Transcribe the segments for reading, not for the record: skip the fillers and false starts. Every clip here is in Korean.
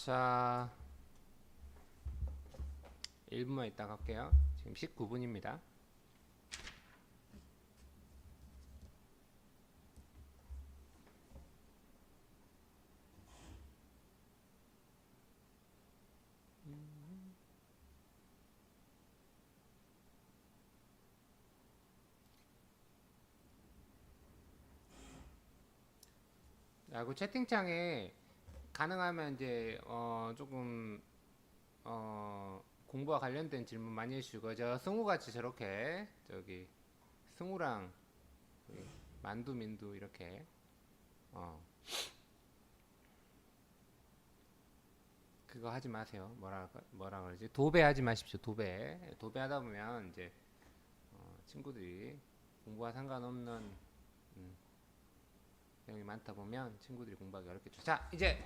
자, 1분만 있다 갈게요. 지금 19분입니다. 그 채팅창에 가능하면 이제 조금 공부와 관련된 질문 많이 해주시고, 저 승우같이 저렇게 저기 승우랑 만두 민두 이렇게 어 그거 하지 마세요. 뭐라 그러지? 도배하지 마십시오. 도배하다 보면 이제 친구들이 공부와 상관없는 내용이 많다 보면 친구들이 공부하기 어렵겠죠. 자, 이제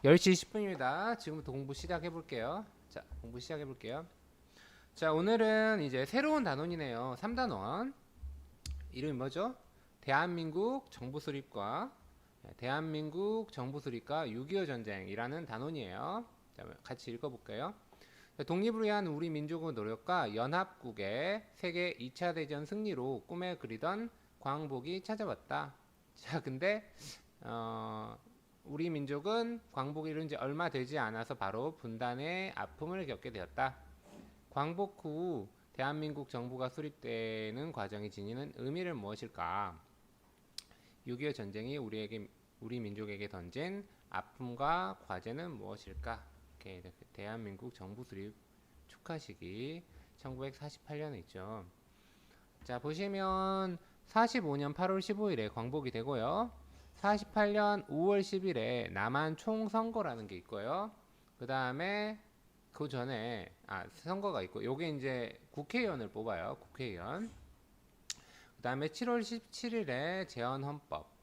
10시 20분입니다. 지금부터 공부 시작해 볼게요. 자, 공부 시작해 볼게요. 자, 오늘은 이제 새로운 단원이네요. 3단원. 이름이 뭐죠? 대한민국 정부 수립과 대한민국 정부 수립과 6.25 전쟁이라는 단원이에요. 자, 같이 읽어볼게요. 독립을 위한 우리 민족의 노력과 연합국의 세계 2차 대전 승리로 꿈에 그리던 광복이 찾아왔다. 자, 근데 우리 민족은 광복을 이룬 지 얼마 되지 않아서 바로 분단의 아픔을 겪게 되었다. 광복 후 대한민국 정부가 수립되는 과정이 지니는 의미는 무엇일까? 6.25 전쟁이 우리 민족에게 던진 아픔과 과제는 무엇일까? 이렇게 대한민국 정부 수립 축하식이 1948년에 있죠. 자, 보시면 45년 8월 15일에 광복이 되고요. 48년 5월 10일에 남한 총선거라는 게 있고요. 그 다음에 그 전에 선거가 있고, 요게 이제 국회의원을 뽑아요. 국회의원. 그 다음에 7월 17일에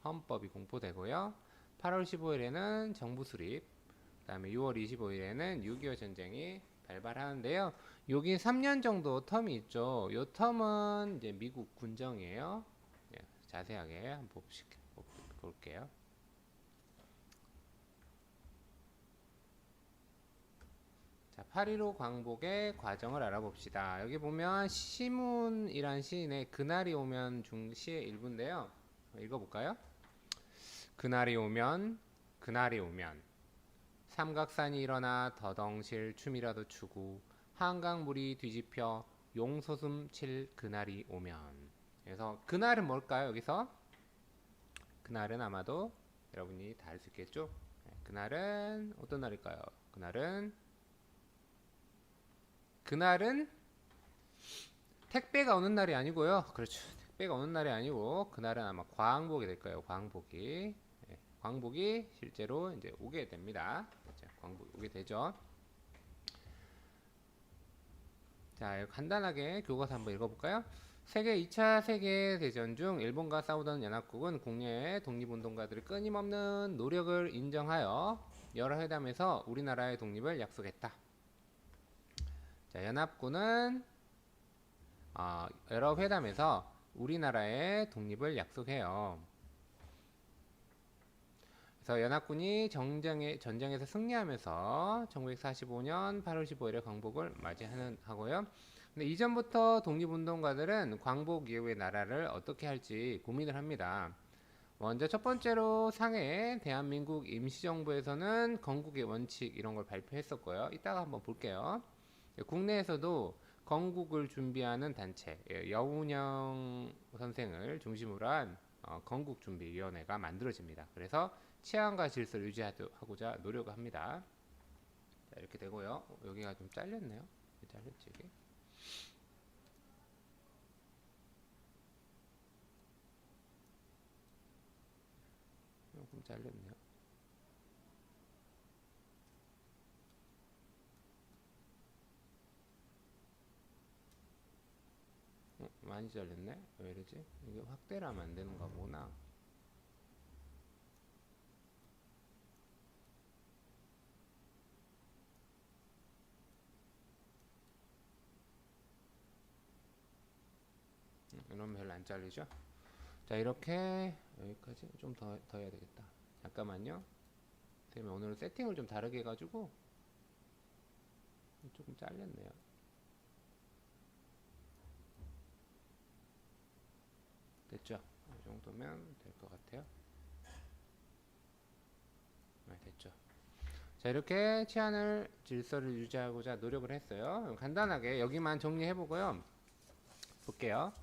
헌법이 공포되고요. 8월 15일에는 정부 수립, 그 다음에 6월 25일에는 6.25 전쟁이 발발하는데요. 여기 3년 정도 텀이 있죠. 이 텀은 이제 미국 군정이에요. 자세하게 한번 볼게요. 자, 8.15 광복의 과정을 알아봅시다. 여기 보면 시문이란 시인의 그날이 오면 시의 일부인데요. 읽어볼까요? 그날이 오면 삼각산이 일어나 더덩실 춤이라도 추고 한강물이 뒤집혀 용솟음 칠 그날이 오면. 그래서 그날은 뭘까요? 여기서 그날은 아마도 여러분이 다 알 수 있겠죠? 그날은 어떤 날일까요? 그날은 택배가 오는 날이 아니고요. 그렇죠. 택배가 오는 날이 아니고 그날은 아마 광복이 될 거예요. 광복이 실제로 이제 오게 됩니다. 광복이 오게 되죠. 자, 간단하게 교과서 한번 읽어볼까요? 2차 세계대전 중 일본과 싸우던 연합국은 국내의 독립운동가들의 끊임없는 노력을 인정하여 여러 회담에서 우리나라의 독립을 약속했다. 자, 연합군은 여러 회담에서 우리나라의 독립을 약속해요. 그래서 연합군이 전쟁에서 승리하면서 1945년 8월 15일에 광복을 맞이하고요. 근데 이전부터 독립운동가들은 광복 이후의 나라를 어떻게 할지 고민을 합니다. 먼저 첫 번째로 상해 대한민국 임시정부에서는 건국의 원칙 이런 걸 발표했었고요. 이따가 한번 볼게요. 국내에서도 건국을 준비하는 단체 여운형 선생을 중심으로 한 건국준비위원회가 만들어집니다. 그래서 치안과 질서를 유지하고자 노력을 합니다. 자, 이렇게 되고요. 여기가 좀 잘렸네요. 잘렸지 이게? 조금 잘렸네요. 많이 잘렸네? 왜 이러지? 이게 확대를 하면 안 되는가 보구나. 이러면 별로 안 잘리죠? 자, 이렇게 여기까지 좀 더 해야 되겠다. 잠깐만요. 오늘 세팅을 좀 다르게 해가지고 조금 잘렸네요. 됐죠? 이 정도면 될 것 같아요. 네, 됐죠. 자, 이렇게 치안을 질서를 유지하고자 노력을 했어요. 간단하게 여기만 정리해 보고요. 볼게요.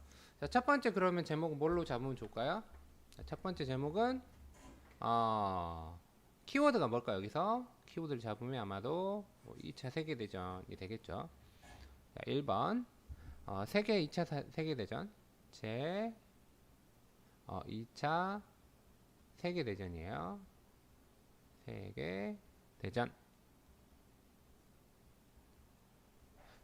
자, 첫 번째 그러면 제목 뭘로 잡으면 좋을까요? 자, 첫 번째 제목은 키워드가 뭘까요? 여기서 키워드를 잡으면 아마도 2차 세계대전이 되겠죠. 자, 1번 세계 2차 세계대전 제 2차 세계대전이에요. 세계대전.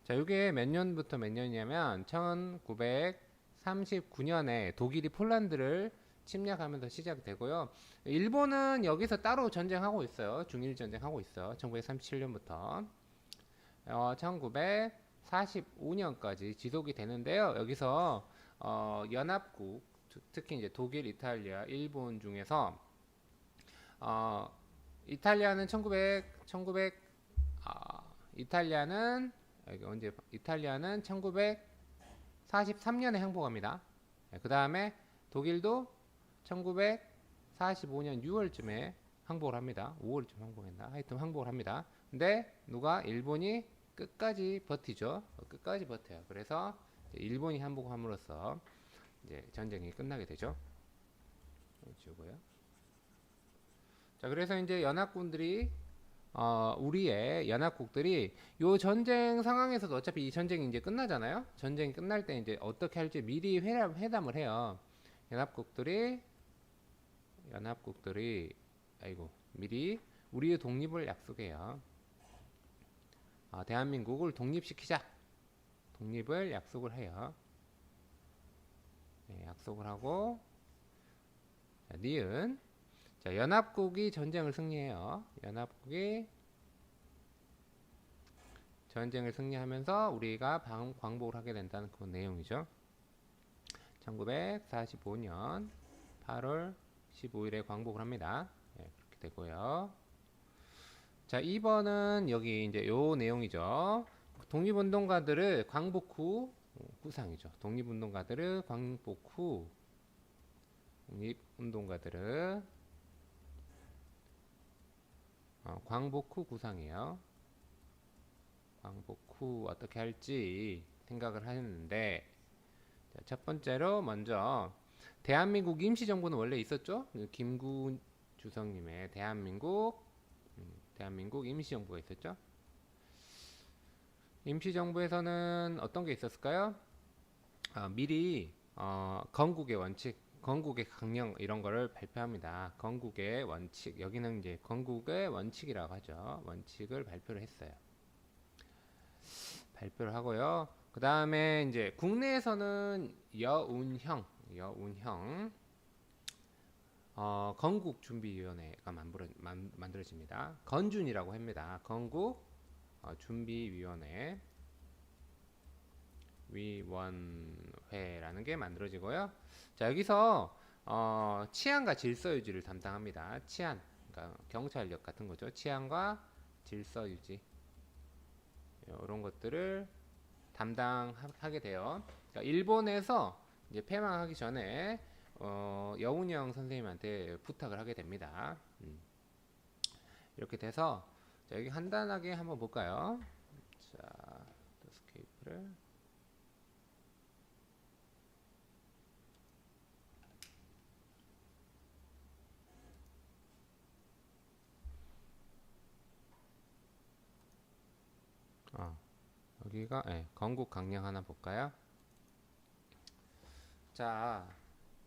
자, 이게 몇 년부터 몇 년이냐면 1939년에 독일이 폴란드를 침략하면서 시작되고요. 일본은 여기서 따로 전쟁하고 있어요. 중일 전쟁하고 있어. 1937년부터 1945년까지 지속이 되는데요. 여기서 연합국, 특히 이제 독일, 이탈리아, 일본 중에서 이탈리아는 이탈리아는 언제 이탈리아는 1943년에 항복합니다. 그 다음에 독일도 1945년 6월쯤에 항복을 합니다. 5월쯤 항복했나? 하여튼 항복을 합니다. 근데 누가 일본이 끝까지 버티죠. 끝까지 버텨요. 그래서 일본이 항복함으로써 이제 전쟁이 끝나게 되죠. 지우고요. 자, 그래서 이제 연합군들이 우리의 연합국들이 요 전쟁 상황에서도 어차피 이 전쟁이 이제 끝나잖아요. 전쟁이 끝날 때 이제 어떻게 할지 미리 회담을 해요. 연합국들이 미리 우리의 독립을 약속해요. 대한민국을 독립시키자. 독립을 약속을 해요. 네, 약속을 하고 자, 니은 자, 연합국이 전쟁을 승리해요. 연합국이 전쟁을 승리하면서 우리가 광복을 하게 된다는 그 내용이죠. 1945년 8월 15일에 광복을 합니다. 네, 그렇게 되고요. 자, 2번은 여기 이제 요 내용이죠. 독립운동가들을 광복 후 구상이죠. 독립운동가들을 광복 후 구상이에요. 광복 후 어떻게 할지 생각을 하셨는데 자, 첫 번째로 먼저 대한민국 임시정부는 원래 있었죠. 김구 주석님의 대한민국 임시정부가 있었죠. 임시정부에서는 어떤 게 있었을까요? 미리 건국의 원칙, 건국의 강령 이런 거를 발표합니다. 건국의 원칙, 여기는 이제 건국의 원칙이라고 하죠. 원칙을 발표를 했어요. 발표를 하고요. 그 다음에 이제 국내에서는 여운형 건국준비위원회가 만들어집니다. 건준이라고 합니다. 건국준비위원회 위원회라는 게 만들어지고요. 자, 여기서 치안과 질서 유지를 담당합니다. 치안, 그러니까 경찰력 같은 거죠. 치안과 질서 유지 이런 것들을 담당하게 돼요. 그러니까 일본에서 이제 패망하기 전에 여운형 선생님한테 부탁을 하게 됩니다. 이렇게 돼서 자, 여기 간단하게 한번 볼까요? 자, 스케이프를 여기가 건국 강령 하나 볼까요? 자,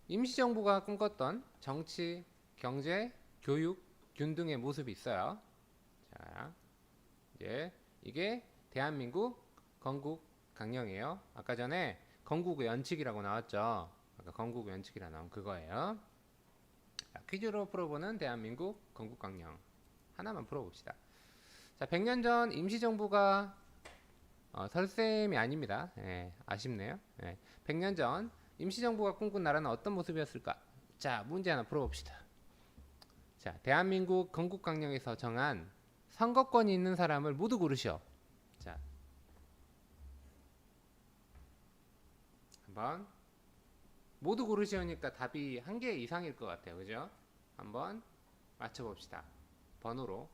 임시정부가 꿈꿨던 정치, 경제, 교육, 균 등의 모습이 있어요. 자, 이제 이게 대한민국 건국 강령이에요. 아까 전에 건국의 원칙이라고 나왔죠. 아까 건국의 원칙이라 나온 그거예요. 자, 퀴즈로 풀어보는 대한민국 건국 강령 하나만 풀어봅시다. 자, 100년 전 임시정부가 설쌤이 아닙니다. 아쉽네요. 100년 전 임시정부가 꿈꾼 나라는 어떤 모습이었을까? 자, 문제 하나 풀어봅시다. 자, 대한민국 건국강령에서 정한 선거권이 있는 사람을 모두 고르시오. 자, 한번 모두 고르시니까 답이 한 개 이상일 것 같아요. 그죠? 한번 맞춰봅시다. 번호로.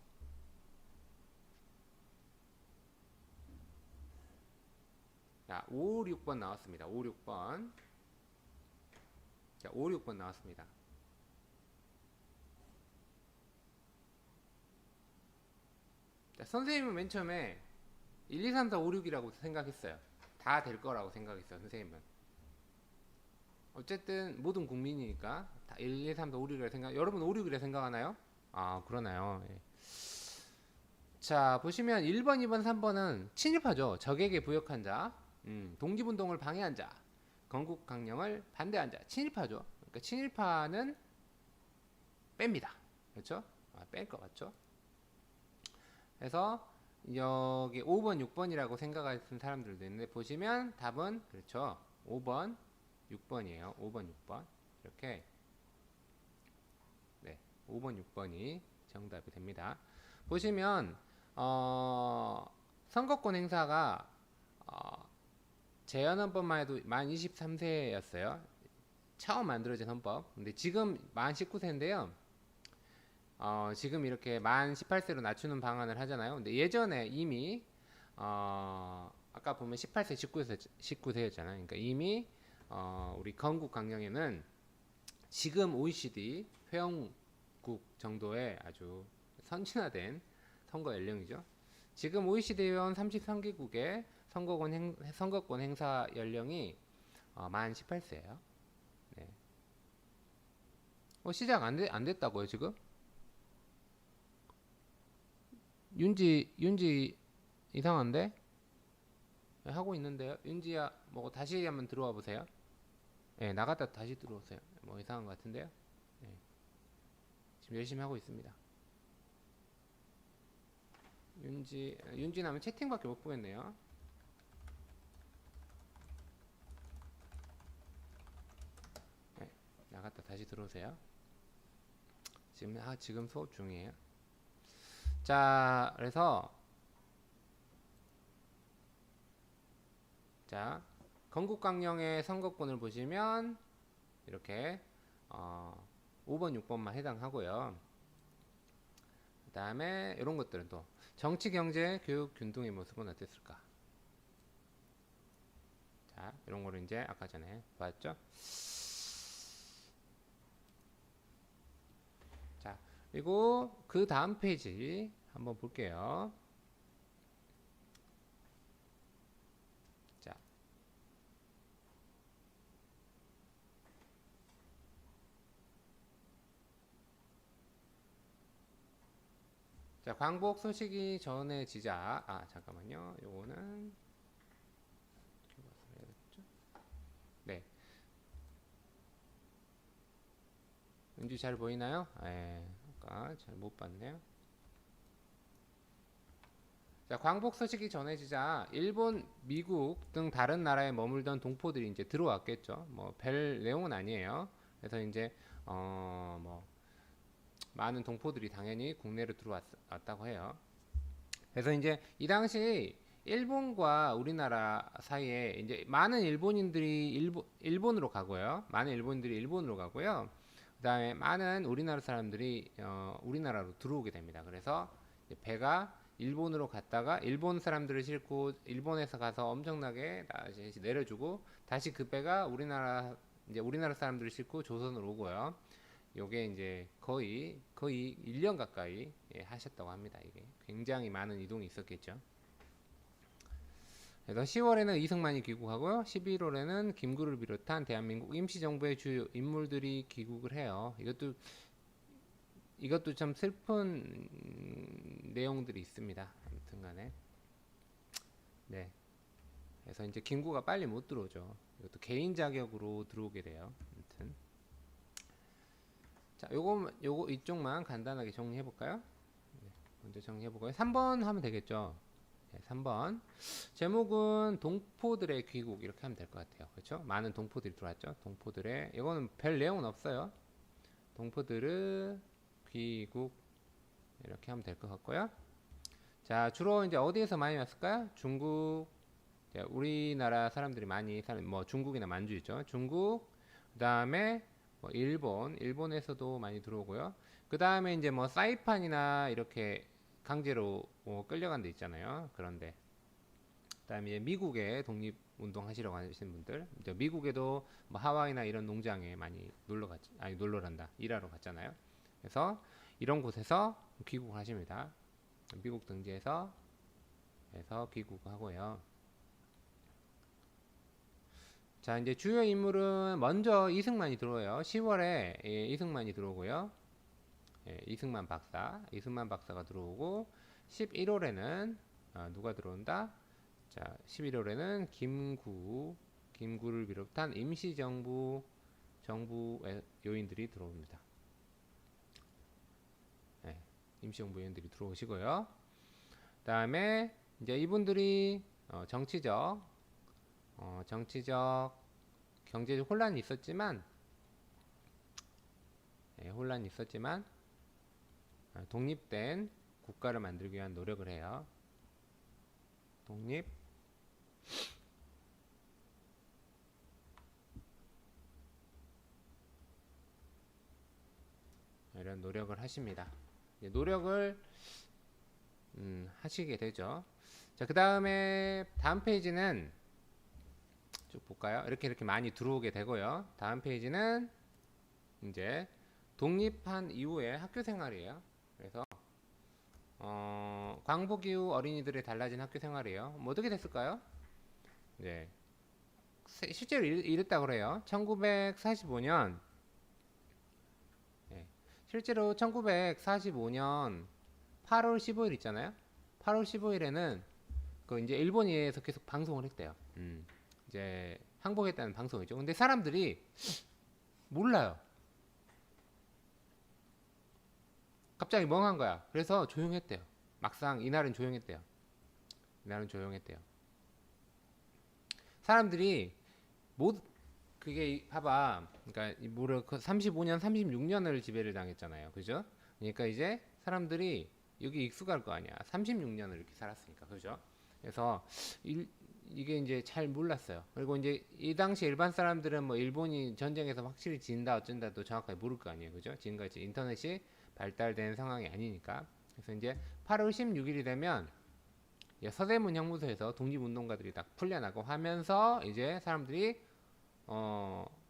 자, 5, 6번 나왔습니다. 5, 6번. 자, 5, 6번 나왔습니다. 자, 선생님은 맨 처음에 1, 2, 3, 4, 5, 6이라고 생각했어요. 다 될 거라고 생각했어요. 선생님은. 어쨌든 모든 국민이니까 다 1, 2, 3, 4, 5, 6이라 생각. 여러분 5, 6이라 생각하나요? 아, 그러나요? 예. 자, 보시면 1번, 2번, 3번은 친일파죠. 적에게 부역한 자, 독립운동을 방해한 자, 건국 강령을 반대한 자, 친일파죠. 그러니까 친일파는 뺍니다. 그렇죠? 아, 뺄 것 같죠? 그래서 여기 5번, 6번이라고 생각하시는 사람들도 있는데 보시면 답은 그렇죠. 5번, 6번이에요. 5번, 6번. 이렇게 네, 5번, 6번이 정답이 됩니다. 보시면 선거권 행사가 제헌헌법만 해도 만 23세였어요. 처음 만들어진 헌법. 근데 지금 만 19세인데요. 지금 이렇게 만 18세로 낮추는 방안을 하잖아요. 근데 예전에 이미 아까 보면 18세, 19세였잖아요. 그러니까 이미 우리 건국 강령에는 지금 OECD 회원국 정도의 아주 선진화된 선거 연령이죠. 지금 OECD 회원 33개국의 선거권 행사 연령이 만 18세예요. 네. 시작 안 됐다고요, 지금? 윤지 이상한데? 네, 하고 있는데요. 윤지야, 뭐 다시 한번 들어와 보세요. 네, 나갔다 다시 들어오세요. 뭐 이상한 것 같은데요. 네. 지금 열심히 하고 있습니다. 윤지 나면 채팅밖에 못 보겠네요. 네, 나갔다 다시 들어오세요. 지금 수업 중이에요. 자, 그래서 자, 건국강령의 선거권을 보시면 이렇게 5번, 6번만 해당하고요. 그 다음에 이런 것들은 또 정치, 경제, 교육, 균등의 모습은 어땠을까? 자, 이런 거를 이제 아까 전에 봤죠? 자, 그리고 그 다음 페이지 한번 볼게요. 자, 광복 소식이 전해지자. 잠깐만요. 요거는 네. 은주 잘 보이나요? 아까 잘 못 봤네요. 자, 광복 소식이 전해지자 일본, 미국 등 다른 나라에 머물던 동포들이 이제 들어왔겠죠. 뭐 별 내용은 아니에요. 그래서 이제 뭐 많은 동포들이 당연히 국내로 들어왔다고 해요. 그래서 이제 이 당시 일본과 우리나라 사이에 이제 많은 일본인들이 일본으로 가고요. 많은 일본인들이 일본으로 가고요. 그다음에 많은 우리나라 사람들이 우리나라로 들어오게 됩니다. 그래서 배가 일본으로 갔다가 일본 사람들을 싣고 일본에서 가서 엄청나게 내려주고 다시 그 배가 우리나라 사람들을 싣고 조선으로 오고요. 요게 이제 거의 1년 가까이 하셨다고 합니다. 이게 굉장히 많은 이동이 있었겠죠. 그래서 10월에는 이승만이 귀국하고요. 11월에는 김구를 비롯한 대한민국 임시정부의 주요 인물들이 귀국을 해요. 이것도 참 슬픈 내용들이 있습니다. 아무튼간에 네. 그래서 이제 김구가 빨리 못 들어오죠. 이것도 개인 자격으로 들어오게 돼요. 아무튼. 자, 요거 이쪽만 간단하게 정리해 볼까요? 네, 먼저 정리해 보고요. 3번 하면 되겠죠. 네, 3번. 제목은 동포들의 귀국 이렇게 하면 될 것 같아요. 그렇죠? 많은 동포들이 들어왔죠. 동포들의 이거는 별 내용은 없어요. 동포들의 귀국 이렇게 하면 될 것 같고요. 자, 주로 이제 어디에서 많이 왔을까요? 중국. 자, 우리나라 사람들이 많이 사는 뭐 중국이나 만주 있죠. 중국. 그다음에 뭐 일본에서도 많이 들어오고요. 그다음에 이제 뭐 사이판이나 이렇게 강제로 끌려간 데 있잖아요. 그런데 그다음에 이제 미국에 독립 운동 하시러 가시는 분들, 이제 미국에도 뭐 하와이나 이런 농장에 많이 놀러란다, 일하러 갔잖아요. 그래서 이런 곳에서 귀국하십니다. 미국 등지에서 귀국하고요. 자, 이제 주요 인물은 먼저 이승만이 들어와요. 10월에 이승만이 들어오고요. 이승만 박사가 들어오고 11월에는 누가 들어온다? 자, 11월에는 김구를 비롯한 임시정부 요인들이 들어옵니다. 임시정부 요인들이 들어오시고요. 그다음에 이제 이분들이 정치적, 경제적 혼란이 있었지만, 독립된 국가를 만들기 위한 노력을 해요. 이런 노력을 하십니다. 노력을 하시게 되죠. 자, 그 다음에 다음 페이지는 쭉 볼까요? 이렇게 많이 들어오게 되고요. 다음 페이지는 이제 독립한 이후의 학교 생활이에요. 그래서 광복 이후 어린이들의 달라진 학교 생활이에요. 뭐 어떻게 됐을까요? 네, 실제로 이랬다고 그래요. 1945년, 실제로 1945년 8월 15일 있잖아요. 8월 15일에는 그 이제 일본에서 계속 방송을 했대요. 이제 항복했다는 방송이죠. 근데 사람들이 몰라요. 갑자기 멍한 거야. 그래서 조용했대요. 막상 이날은 조용했대요. 사람들이 못 그게 봐봐. 그러니까 뭐를 35년, 36년을 지배를 당했잖아요. 그죠? 그러니까 이제 사람들이 여기 익숙할 거 아니야. 36년을 이렇게 살았으니까. 그죠? 그래서 이게 이제 잘 몰랐어요. 그리고 이제 이 당시 일반 사람들은 뭐 일본이 전쟁에서 확실히 진다 어쩐다도 정확하게 모를 거 아니에요. 그죠? 지금까지 인터넷이 발달된 상황이 아니니까. 그래서 이제 8월 16일이 되면 서대문 형무소에서 독립운동가들이 딱 풀려나고 하면서 이제 사람들이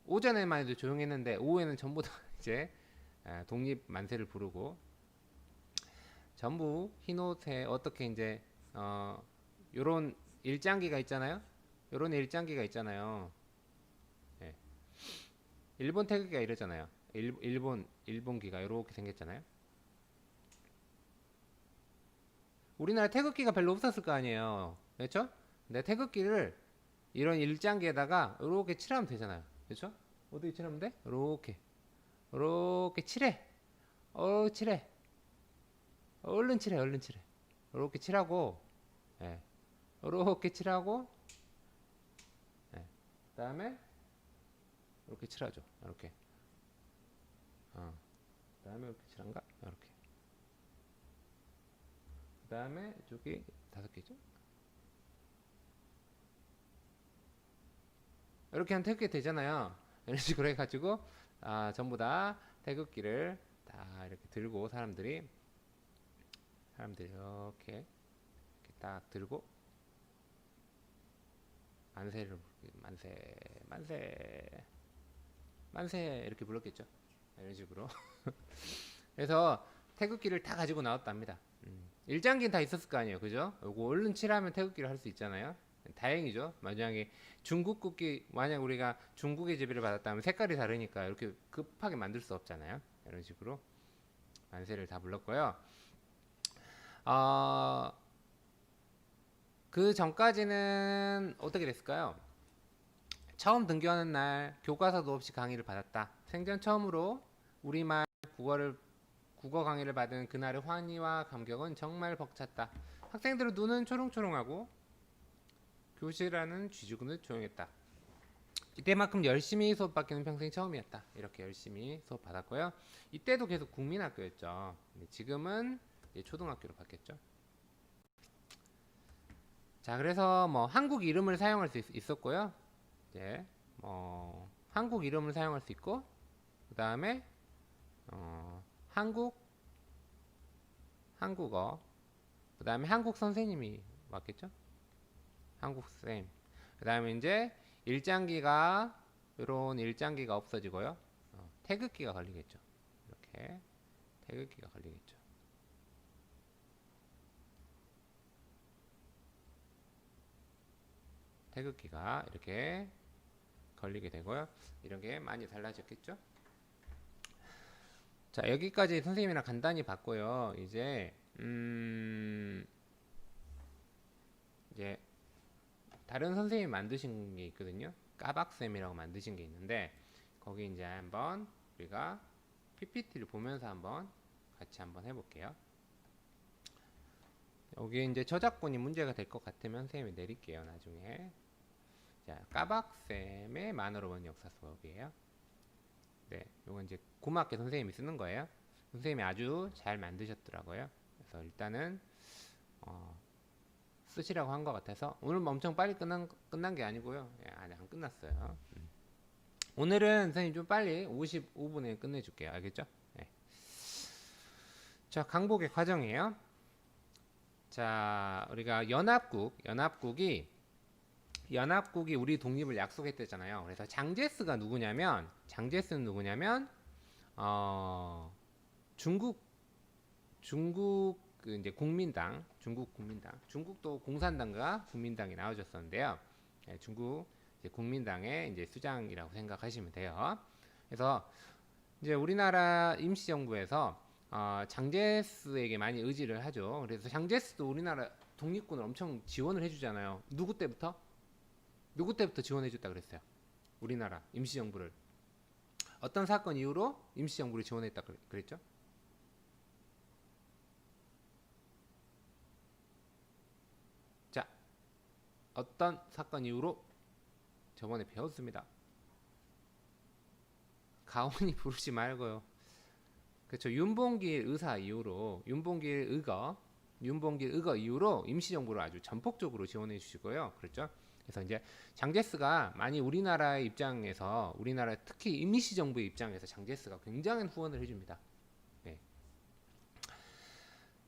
오전에만 해도 조용했는데 오후에는 전부 다 이제 독립 만세를 부르고 전부 흰 옷에 어떻게 이제 요런 일장기가 있잖아요. 예. 일본 태극기가 이러잖아요. 일본기가 이렇게 생겼잖아요. 우리나라 태극기가 별로 없었을 거 아니에요. 그렇죠? 근데 태극기를 이런 일장기에다가 이렇게 칠하면 되잖아요. 그렇죠? 어떻게 칠하면 돼? 이렇게 칠해. 칠해. 얼른 칠해. 이렇게 칠하고, 예. 이렇게 칠하고, 예. 그다음에 이렇게 칠하죠. 이렇게. 그다음에 이렇게 칠한가? 이렇게. 그다음에 이쪽이 5개죠. 이렇게 하면 태극기 되잖아요. 이런 식으로 해가지고 전부 다 태극기를 다 이렇게 들고 사람들이 이렇게 딱 들고 만세 이렇게 불렀겠죠. 이런 식으로. 그래서 태극기를 다 가지고 나왔답니다. 일장기는 다 있었을 거 아니에요, 그죠? 요거 얼른 칠하면 태극기를 할 수 있잖아요. 다행이죠. 만약에 중국 국기 만약 우리가 중국의 지배를 받았다면 색깔이 다르니까 이렇게 급하게 만들 수 없잖아요. 이런 식으로 만세를 다 불렀고요. 그 전까지는 어떻게 됐을까요? 처음 등교하는 날 교과서도 없이 강의를 받았다. 생전 처음으로 우리말 국어 강의를 받은 그날의 환희와 감격은 정말 벅찼다. 학생들의 눈은 초롱초롱하고 교실 안은 쥐죽은 조용했다. 이때만큼 열심히 수업 받기는 평생 처음이었다. 이렇게 열심히 수업 받았고요. 이때도 계속 국민학교였죠. 지금은 초등학교로 바뀌었죠. 자, 그래서 뭐 한국 이름을 사용할 수 있었고요. 이제 한국 이름을 사용할 수 있고, 그 다음에 한국어, 그 다음에 한국 선생님이 맞겠죠? 한국 쌤. 그 다음에 이제 일장기가 이런 일장기가 없어지고요. 태극기가 걸리겠죠. 이렇게 태극기가 걸리겠죠. 태극기가 이렇게 걸리게 되고요. 이런 게 많이 달라졌겠죠. 자, 여기까지 선생님이랑 간단히 봤고요. 이제 이제 다른 선생님이 만드신 게 있거든요. 까박쌤이라고 만드신 게 있는데 거기 이제 한번 우리가 PPT를 보면서 한번 같이 한번 해볼게요. 여기 이제 저작권이 문제가 될 것 같으면 선생님이 내릴게요. 나중에. 자, 까박쌤의 만으로 본 역사 수업이에요. 네, 이건 이제 고맙게 선생님이 쓰는 거예요. 선생님이 아주 잘 만드셨더라고요. 그래서 일단은 쓰시라고 한 것 같아서 오늘 뭐 엄청 빨리 끝난 게 아니고요. 예, 아직 안 끝났어요. 오늘은 선생님 좀 빨리 55분에 끝내줄게요. 알겠죠? 네. 자, 강복의 과정이에요. 자, 우리가 연합국이 우리 독립을 약속했댔잖아요. 그래서 장제스는 누구냐면 중국 그 이제 중국 국민당, 중국도 공산당과 국민당이 나와줬었는데요. 네, 중국 이제 국민당의 이제 수장이라고 생각하시면 돼요. 그래서 이제 우리나라 임시정부에서 장제스에게 많이 의지를 하죠. 그래서 장제스도 우리나라 독립군을 엄청 지원을 해주잖아요. 누구 때부터 지원해줬다 그랬어요? 우리나라 임시정부를. 어떤 사건 이후로 임시정부를 지원했다 그랬죠? 자, 어떤 사건 이후로 저번에 배웠습니다. 가온이 부르지 말고요. 그렇죠. 윤봉길 의거 이후로 임시정부를 아주 전폭적으로 지원해 주시고요. 그렇죠. 그래서 이제 장제스가 많이 우리나라의 입장에서 특히 임시정부의 입장에서 장제스가 굉장한 후원을 해줍니다. 네.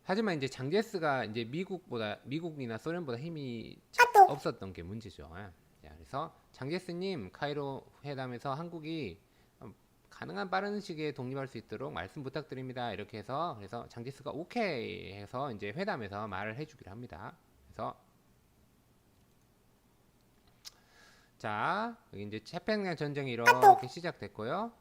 하지만 이제 장제스가 이제 미국이나 소련보다 힘이 없었던 게 문제죠. 자, 그래서 장제스님 카이로 회담에서 한국이 가능한 빠른 시기에 독립할 수 있도록 말씀 부탁드립니다. 이렇게 해서 그래서 장제스가 오케이 해서 이제 회담에서 말을 해주기로 합니다. 그래서 자, 여기 이제 태평양 전쟁이 이렇게 시작됐고요.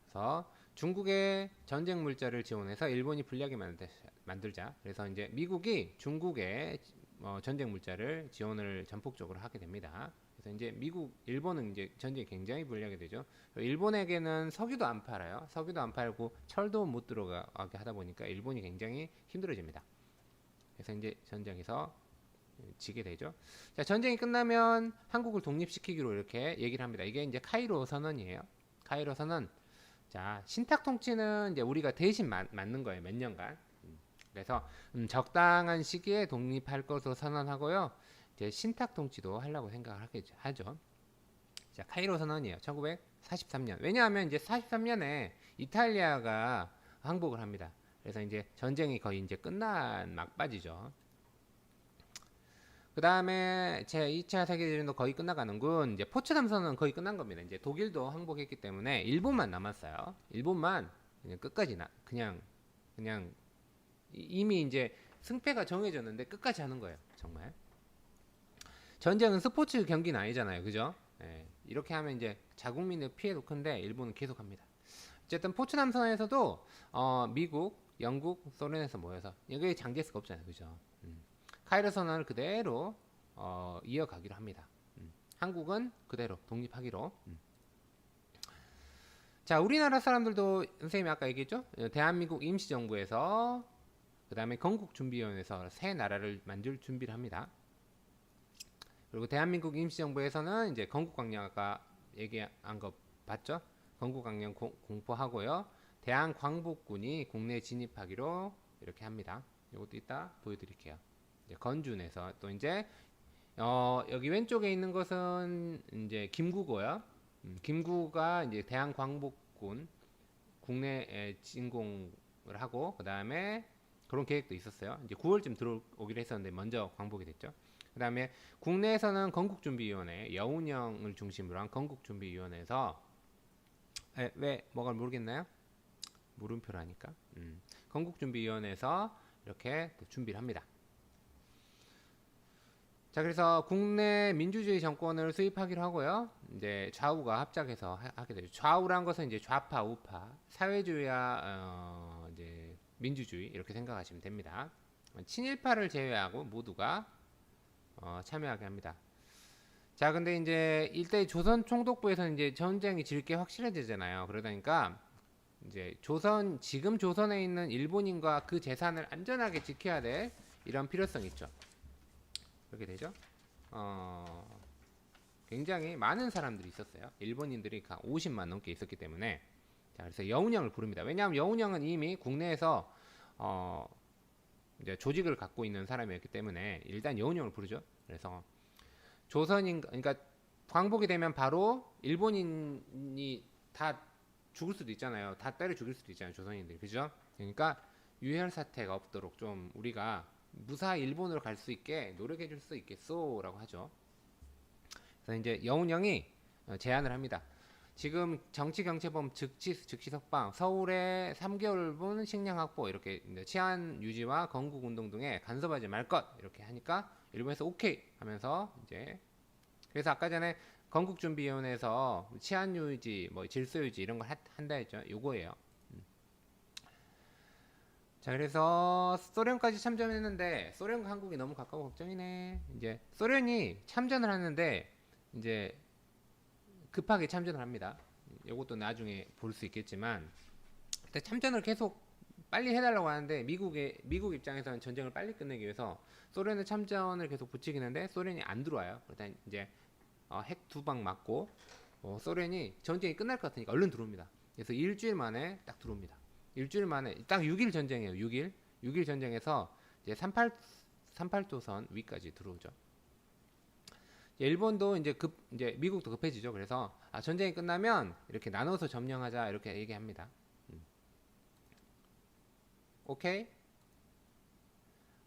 그래서 중국의 전쟁 물자를 지원해서 일본이 불리하게 만들자. 그래서 이제 미국이 중국의 전쟁 물자를 지원을 전폭적으로 하게 됩니다. 그래서 이제 일본은 이제 전쟁이 굉장히 불리하게 되죠. 일본에게는 석유도 안 팔아요. 석유도 안 팔고 철도 못 들어가게 하다 보니까 일본이 굉장히 힘들어집니다. 그래서 이제 전쟁에서 지게 되죠. 자, 전쟁이 끝나면 한국을 독립시키기로 이렇게 얘기를 합니다. 이게 이제 카이로 선언이에요. 카이로 선언. 자, 신탁 통치는 이제 우리가 대신 맞는 거예요. 몇 년간. 그래서 적당한 시기에 독립할 것으로 선언하고요. 이제 신탁 통치도 하려고 생각을 하죠. 자, 카이로 선언이에요. 1943년. 왜냐하면 이제 43년에 이탈리아가 항복을 합니다. 그래서 이제 전쟁이 거의 이제 끝난 막바지죠. 그 다음에 제2차 세계대전도 거의 끝나가는군. 이제 포츠담 선언은 거의 끝난 겁니다. 이제 독일도 항복했기 때문에 일본만 남았어요. 일본만 그냥 끝까지 그냥 이미 이제 승패가 정해졌는데 끝까지 하는 거예요. 정말. 전쟁은 스포츠 경기는 아니잖아요. 그죠? 예, 이렇게 하면 이제 자국민의 피해도 큰데 일본은 계속합니다. 어쨌든 포츠담 선언에서도 미국, 영국, 소련에서 모여서 여기 장제스가 없잖아요. 그죠? 카이로 선언을 그대로 이어가기로 합니다. 한국은 그대로 독립하기로. 자, 우리나라 사람들도 선생님이 아까 얘기했죠? 대한민국 임시정부에서 그 다음에 건국준비위원회에서 새 나라를 만들 준비를 합니다. 그리고 대한민국 임시정부에서는 이제 건국강령 아까 얘기한 거 봤죠? 건국강령 공포하고요. 대한광복군이 국내에 진입하기로 이렇게 합니다. 이것도 이따 보여드릴게요. 이제 건준에서 또 이제 여기 왼쪽에 있는 것은 이제 김구고요. 김구가 이제 대한광복군 국내에 진공을 하고 그 다음에 그런 계획도 있었어요. 이제 9월쯤 들어오기로 했었는데 먼저 광복이 됐죠. 그 다음에 국내에서는 건국준비위원회 여운형을 중심으로 한 건국준비위원회에서 왜 뭐가 모르겠나요? 물음표라니까. 건국준비위원회에서 이렇게 준비를 합니다. 자, 그래서 국내 민주주의 정권을 수립하기로 하고요. 이제 좌우가 합작해서 하게 되죠. 좌우란 것은 이제 좌파, 우파, 사회주의와 이제 민주주의 이렇게 생각하시면 됩니다. 친일파를 제외하고 모두가 참여하게 합니다. 자, 근데 이제 일대 조선 총독부에서는 이제 전쟁이 질 게 확실해지잖아요. 그러다니까 이제 지금 조선에 있는 일본인과 그 재산을 안전하게 지켜야 될 이런 필요성이 있죠. 그렇게 되죠. 굉장히 많은 사람들이 있었어요. 일본인들이 50만 넘게 있었기 때문에. 자, 그래서 여운형을 부릅니다. 왜냐하면 여운형은 이미 국내에서 이제 조직을 갖고 있는 사람이었기 때문에 일단 여운형을 부르죠. 그래서 그러니까 광복이 되면 바로 일본인이 다 죽을 수도 있잖아요. 다 때려 죽일 수도 있잖아요. 조선인들이. 그죠? 그러니까 유혈 사태가 없도록 좀 우리가 무사히 일본으로 갈 수 있게 노력해 줄 수 있겠소라고 하죠. 그래서 이제 여운형이 제안을 합니다. 지금 정치경제범 즉시 석방, 서울에 3개월분 식량 확보 이렇게 치안 유지와 건국운동 등에 간섭하지 말 것 이렇게 하니까 일본에서 오케이 하면서 이제 그래서 아까 전에 건국준비위원회에서 치안 유지, 뭐 질서 유지 이런 걸 한다 했죠. 요거예요. 자, 그래서 소련까지 참전했는데 소련과 한국이 너무 가까워 걱정이네. 이제 소련이 참전을 하는데 이제 급하게 참전을 합니다. 이것도 나중에 볼 수 있겠지만 참전을 계속 빨리 해달라고 하는데 미국 입장에서는 전쟁을 빨리 끝내기 위해서 소련의 참전을 계속 부추기는데 소련이 안 들어와요. 그러다 이제 핵 2방 맞고 소련이 전쟁이 끝날 것 같으니까 얼른 들어옵니다. 그래서 일주일 만에 딱 들어옵니다. 일주일 만에 딱 6일 전쟁이에요. 6일 전쟁에서 이제 38도선 위까지 들어오죠. 일본도 이제 미국도 급해지죠. 그래서 전쟁이 끝나면 이렇게 나눠서 점령하자 이렇게 얘기합니다. 오케이.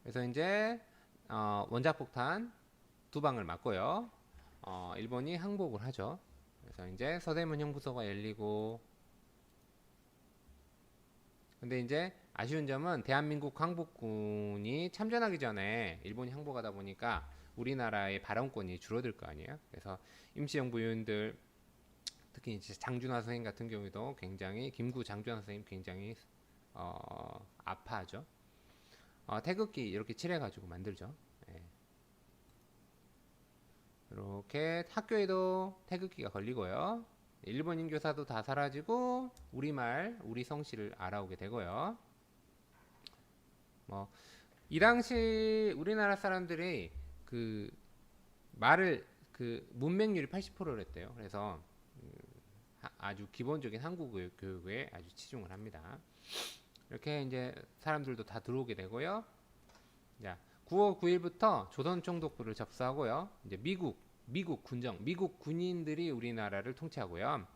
그래서 이제 원자폭탄 2방을 맞고요. 일본이 항복을 하죠. 그래서 이제 서대문 형부소가 열리고 근데 이제 아쉬운 점은 대한민국 항복군이 참전하기 전에 일본이 항복하다 보니까 우리나라의 발언권이 줄어들 거 아니에요. 그래서 임시정부 요인들 특히 이제 장준하 선생님 같은 경우도 굉장히 김구 장준하 선생님 굉장히 아파하죠. 태극기 이렇게 칠해가지고 만들죠. 예. 이렇게 학교에도 태극기가 걸리고요. 일본인 교사도 다 사라지고 우리말, 우리 성씨를 알아오게 되고요. 이 당시 우리나라 사람들이 그 말을 그 문맹률이 80%를 했대요. 그래서 아주 기본적인 한국 교육에 아주 치중을 합니다. 이렇게 이제 사람들도 다 들어오게 되고요. 자, 9월 9일부터 조선 총독부를 접수하고요. 이제 미국 군인들이 우리나라를 통치하고요.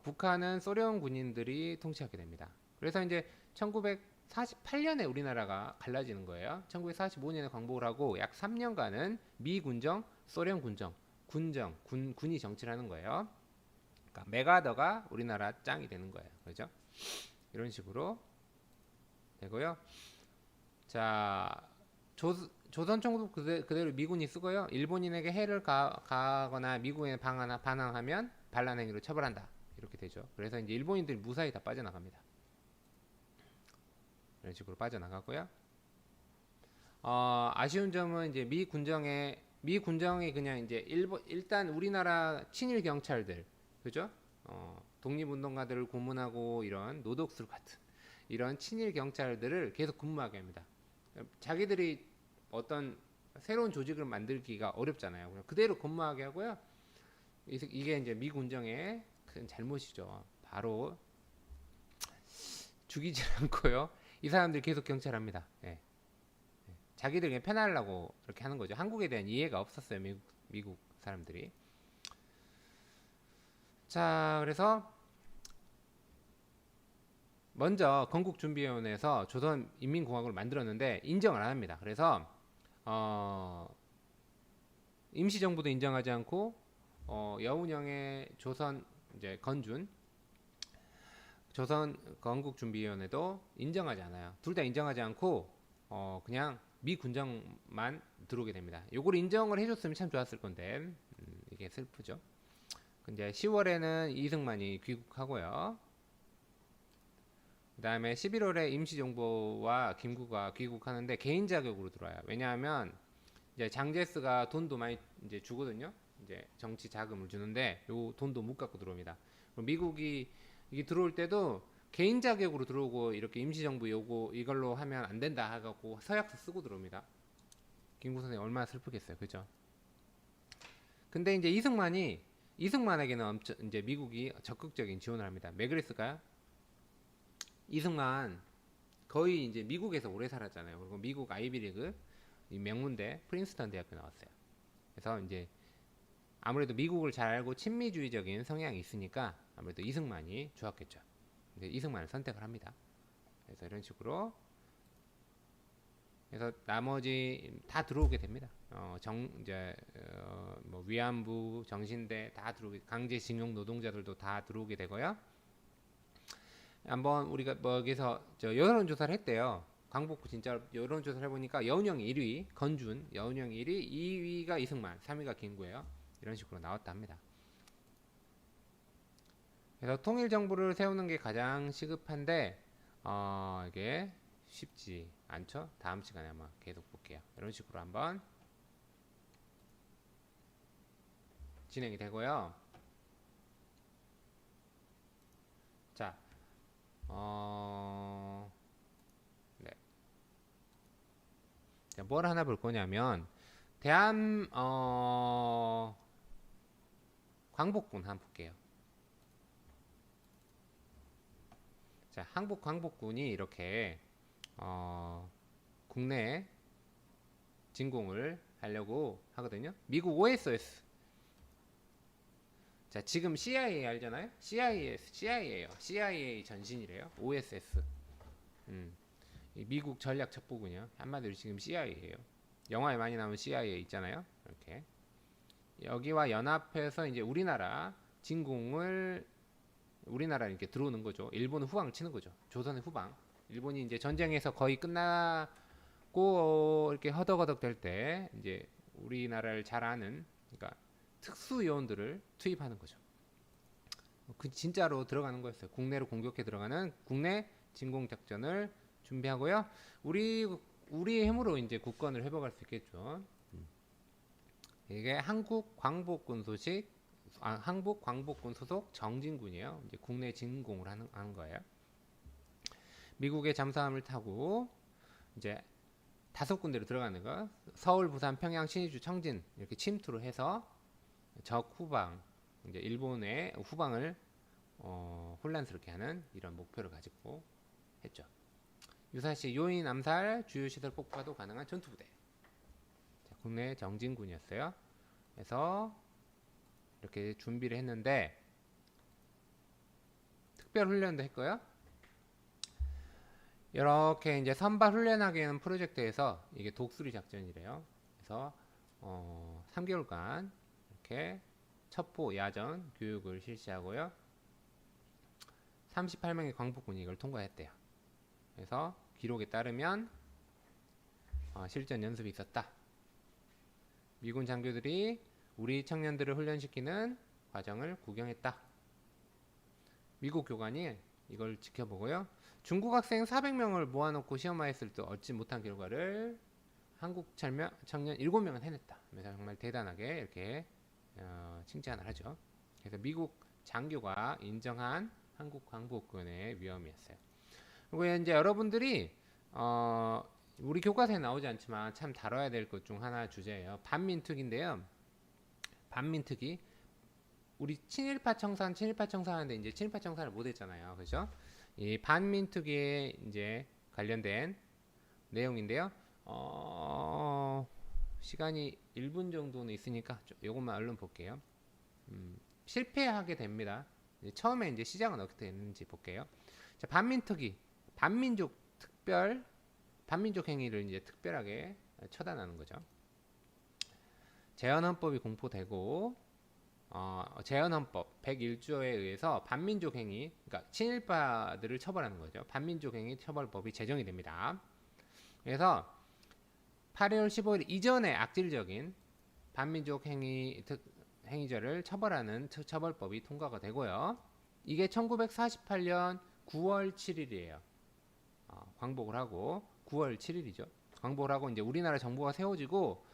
북한은 소련 군인들이 통치하게 됩니다. 그래서 이제 1948년에 우리나라가 갈라지는 거예요. 1945년에 광복을 하고 약 3년간은 미군정, 소련 군이 정치를 하는 거예요. 그러니까 메가더가 우리나라 짱이 되는 거예요. 그렇죠? 이런 식으로 되고요. 자, 조선 총독 그대로 미군이 쓰고요. 일본인에게 해를 가거나 미국에 반항하면 반란 행위로 처벌한다. 이렇게 되죠. 그래서 이제 일본인들이 무사히 다 빠져나갑니다. 이런 식으로 빠져나가고요. 아쉬운 점은 이제 미 군정이 그냥 이제 일단 우리나라 친일 경찰들, 그죠? 독립운동가들을 고문하고 이런 노독술 같은 이런 친일 경찰들을 계속 근무하게 합니다. 자기들이 어떤 새로운 조직을 만들기가 어렵잖아요. 그대로 근무하게 하고요. 이게 이제 미 군정의 큰 잘못이죠. 바로 죽이지 않고요. 이 사람들이 계속 경찰합니다. 예. 자기들 그냥 편하려고 그렇게 하는 거죠. 한국에 대한 이해가 없었어요. 미국 사람들이. 자, 그래서 먼저 건국준비위원회에서 조선인민공화국을 만들었는데 인정을 안 합니다. 그래서 임시정부도 인정하지 않고 여운형의 조선 이제 건준 조선 건국준비위원회도 인정하지 않아요. 둘 다 인정하지 않고 그냥 미 군정만 들어오게 됩니다. 요걸 인정을 해줬으면 참 좋았을 건데 이게 슬프죠. 근데 10월에는 이승만이 귀국하고요. 그 다음에 11월에 임시정부와 김구가 귀국하는데 개인 자격으로 들어와요. 왜냐하면 이제 장제스가 돈도 많이 이제 주거든요. 이제 정치 자금을 주는데 요 돈도 못 갖고 들어옵니다. 미국이 이게 들어올 때도 개인 자격으로 들어오고 이렇게 임시정부 요거 이걸로 하면 안 된다 하고 서약서 쓰고 들어옵니다. 김구 선생님 얼마나 슬프겠어요, 그죠? 근데 이제 이승만에게는 이제 미국이 적극적인 지원을 합니다. 왜 그랬을까요? 이승만 거의 이제 미국에서 오래 살았잖아요. 그리고 미국 아이비리그 이 명문대 프린스턴 대학교 나왔어요. 그래서 이제 아무래도 미국을 잘 알고 친미주의적인 성향이 있으니까 아무래도 이승만이 좋았겠죠. 근데 이승만을 선택을 합니다. 그래서 이런 식으로 그래서 나머지 다 들어오게 됩니다. 뭐 위안부, 정신대 다 들어오게, 강제징용 노동자들도 다 들어오게 되고요. 한번 우리가 뭐 여기서 여론조사를 했대요. 광복구 진짜 여론조사를 해보니까 여운형이 1위, 건준, 여운형이 1위, 2위가 이승만, 3위가 김구예요. 이런 식으로 나왔다 합니다. 그래서 통일정부를 세우는 게 가장 시급한데 이게 쉽지 않죠. 다음 시간에 아마 계속 볼게요. 이런 식으로 한번 진행이 되고요. 자, 네. 자, 뭘 하나 볼 거냐면 광복군 한번 볼게요. 자, 한국 광복군이 이렇게 국내 진공을 하려고 하거든요. 미국 OSS. 자, 지금 CIA 알잖아요? CIA예요. CIA 전신이래요. OSS. 미국 전략 첩보군요. 한마디로 지금 CIA예요. 영화에 많이 나오는 CIA 있잖아요. 이렇게 여기와 연합해서 이제 우리나라 진공을 우리나라 이렇게 들어오는 거죠. 일본은 후방 치는 거죠. 조선의 후방. 일본이 이제 전쟁에서 거의 끝나고 이렇게 허덕허덕 될 때 이제 우리나라를 잘 아는 그러니까 특수 요원들을 투입하는 거죠. 그 진짜로 들어가는 거였어요. 국내로 공격해 들어가는 국내 진공 작전을 준비하고요. 우리 힘으로 이제 국권을 회복할 수 있겠죠. 이게 한국 광복군 소속 정진군이에요. 이제 국내 진공을 하는 거예요. 미국의 잠수함을 타고 이제 5군데로 들어가는 거. 서울, 부산, 평양, 신의주, 청진 이렇게 침투를 해서 적 후방, 이제 일본의 후방을 혼란스럽게 하는 이런 목표를 가지고 했죠. 유사시 요인 암살, 주요 시설 폭파도 가능한 전투부대. 자, 국내 정진군이었어요. 그래서 이렇게 준비를 했는데 특별 훈련도 했고요. 이렇게 이제 선발 훈련하게 하는 프로젝트에서 이게 독수리 작전이래요. 그래서 3개월간 이렇게 첩보 야전 교육을 실시하고요. 38명의 광복군이 이걸 통과했대요. 그래서 기록에 따르면 실전 연습이 있었다. 미군 장교들이 우리 청년들을 훈련시키는 과정을 구경했다. 미국 교관이 이걸 지켜보고요. 중국 학생 400명을 모아놓고 시험화했을 때 얻지 못한 결과를 한국 청년 7명은 해냈다. 그래서 정말 대단하게 이렇게 칭찬을 하죠. 그래서 미국 장교가 인정한 한국 광복군의 위험이었어요. 그리고 이제 여러분들이 우리 교과서에 나오지 않지만 참 다뤄야 될 것 중 하나 주제예요. 반민특위인데요. 반민특위 우리 친일파 청산 하는데 이제 친일파 청산을 못 했잖아요. 그죠? 이 반민특위에 이제 관련된 내용인데요. 시간이 1분 정도는 있으니까 요것만 얼른 볼게요. 실패하게 됩니다. 처음에 이제 시작은 어떻게 됐는지 볼게요. 자, 반민특위, 반민족 행위를 이제 특별하게 처단하는 거죠. 제헌헌법이 공포되고 제헌헌법 101조에 의해서 반민족 행위, 그러니까 친일파들을 처벌하는 거죠. 반민족 행위 처벌법이 제정이 됩니다. 그래서 8월 15일 이전에 악질적인 반민족 행위자를 처벌하는 처벌법이 통과가 되고요. 이게 1948년 9월 7일이에요. 광복을 하고 9월 7일이죠. 광복을 하고 이제 우리나라 정부가 세워지고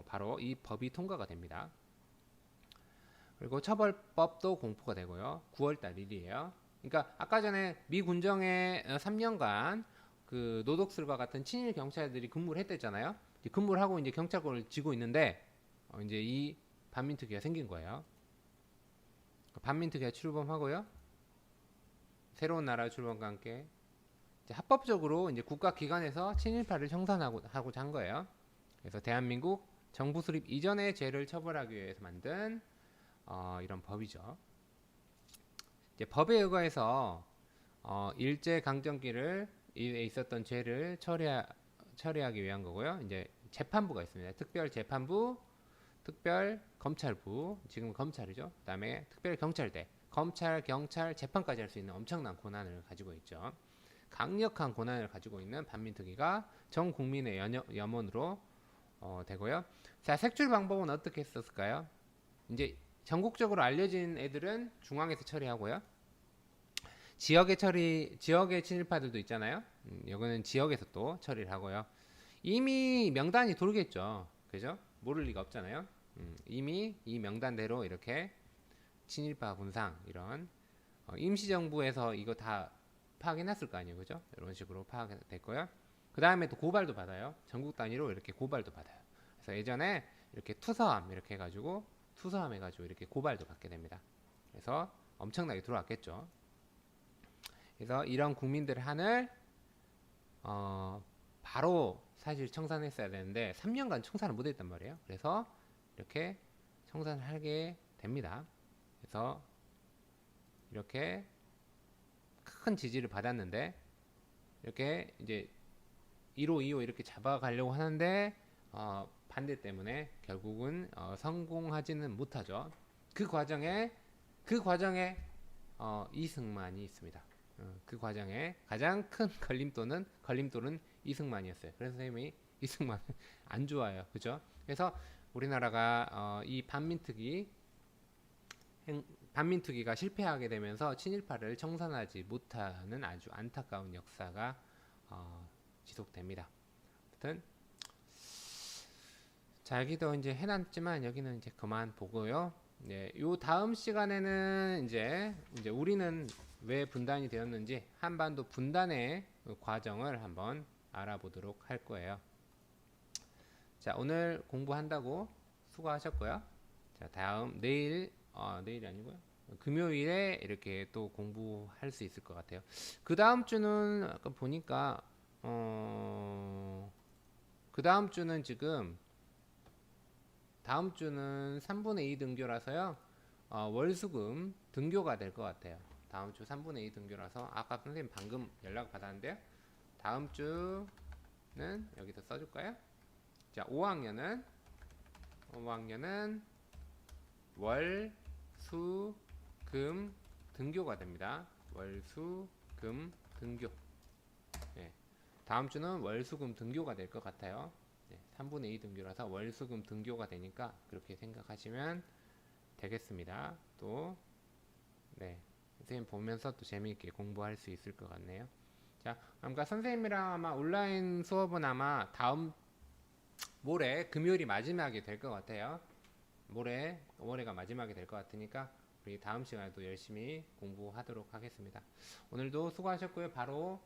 바로 이 법이 통과가 됩니다. 그리고 처벌법도 공포가 되고요. 9월달 일이에요. 그러니까 아까 전에 미 군정에 3년간 그 노독술과 같은 친일 경찰들이 근무를 했댔잖아요. 근무를 하고 이제 경찰권을 쥐고 있는데 이제 이 반민특위가 생긴 거예요. 반민특위가 출범하고요. 새로운 나라 출범과 함께 이제 합법적으로 이제 국가기관에서 친일파를 청산하고자 한 거예요. 그래서 대한민국 정부 수립 이전의 죄를 처벌하기 위해서 만든 이런 법이죠. 이제 법에 의거해서 일제 강점기를 있었던 죄를 처리하기 위한 거고요. 이제 재판부가 있습니다. 특별 재판부, 특별 검찰부, 지금 검찰이죠. 그다음에 특별 경찰대, 검찰, 경찰, 재판까지 할 수 있는 엄청난 권한을 가지고 있죠. 강력한 권한을 가지고 있는 반민특위가 전 국민의 염원으로 되고요. 자, 색출 방법은 어떻게 했었을까요? 이제 전국적으로 알려진 애들은 중앙에서 처리하고요. 지역의 친일파들도 있잖아요. 여기는 지역에서 또 처리를 하고요. 이미 명단이 돌겠죠. 그죠? 모를 리가 없잖아요. 이미 이 명단대로 이렇게 친일파 군상 이런 임시정부에서 이거 다 파악해놨을 거 아니에요. 그죠? 이런 식으로 파악됐고요. 그 다음에 또 고발도 받아요. 전국 단위로 이렇게 고발도 받아요. 그래서 예전에 이렇게 투서함 이렇게 해가지고 이렇게 고발도 받게 됩니다. 그래서 엄청나게 들어왔겠죠. 그래서 이런 국민들의 한을 바로 사실 청산했어야 되는데 3년간 청산을 못했단 말이에요. 그래서 이렇게 청산을 하게 됩니다. 그래서 이렇게 큰 지지를 받았는데 이렇게 이제 1호, 2호 이렇게 잡아가려고 하는데 반대 때문에 결국은 성공하지는 못하죠. 그 과정에 이승만이 있습니다. 그 과정에 가장 큰 걸림돌은 이승만이었어요. 그래서 선생님이 이승만 안 좋아요. 그죠? 그래서 우리나라가 이 반민특위가 실패하게 되면서 친일파를 청산하지 못하는 아주 안타까운 역사가 지속됩니다. 아무튼 자, 여기도 이제 해놨지만 여기는 이제 그만 보고요. 네, 요 다음 시간에는 이제 우리는 왜 분단이 되었는지 한반도 분단의 과정을 한번 알아보도록 할 거예요. 자, 오늘 공부한다고 수고하셨고요. 자, 다음 내일이 아니고요. 금요일에 이렇게 또 공부할 수 있을 것 같아요. 그 다음 주는 아까 보니까 그 다음 주는 지금 다음 주는 3분의 2 등교라서요. 월수금 등교가 될 것 같아요. 다음 주 3분의 2 등교라서 아까 선생님 방금 연락 받았는데요. 다음 주는 여기서 써줄까요? 자, 5학년은 월, 수, 금 등교가 됩니다. 월, 수, 금 등교. 네. 다음 주는 월, 수, 금 등교가 될 것 같아요. 네, 3분의 2 등교라서 월, 수, 금 등교가 되니까 그렇게 생각하시면 되겠습니다. 또 네, 선생님 보면서 또 재미있게 공부할 수 있을 것 같네요. 자, 그러니까 선생님이랑 아마 온라인 수업은 아마 다음 모레 금요일이 마지막이 될 것 같아요. 모레가 마지막이 될 것 같으니까 우리 다음 시간에도 열심히 공부하도록 하겠습니다. 오늘도 수고하셨고요. 바로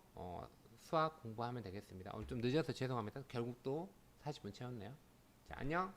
수학 공부하면 되겠습니다. 오늘 좀 늦어서 죄송합니다. 결국 또 40분 채웠네요. 자, 안녕.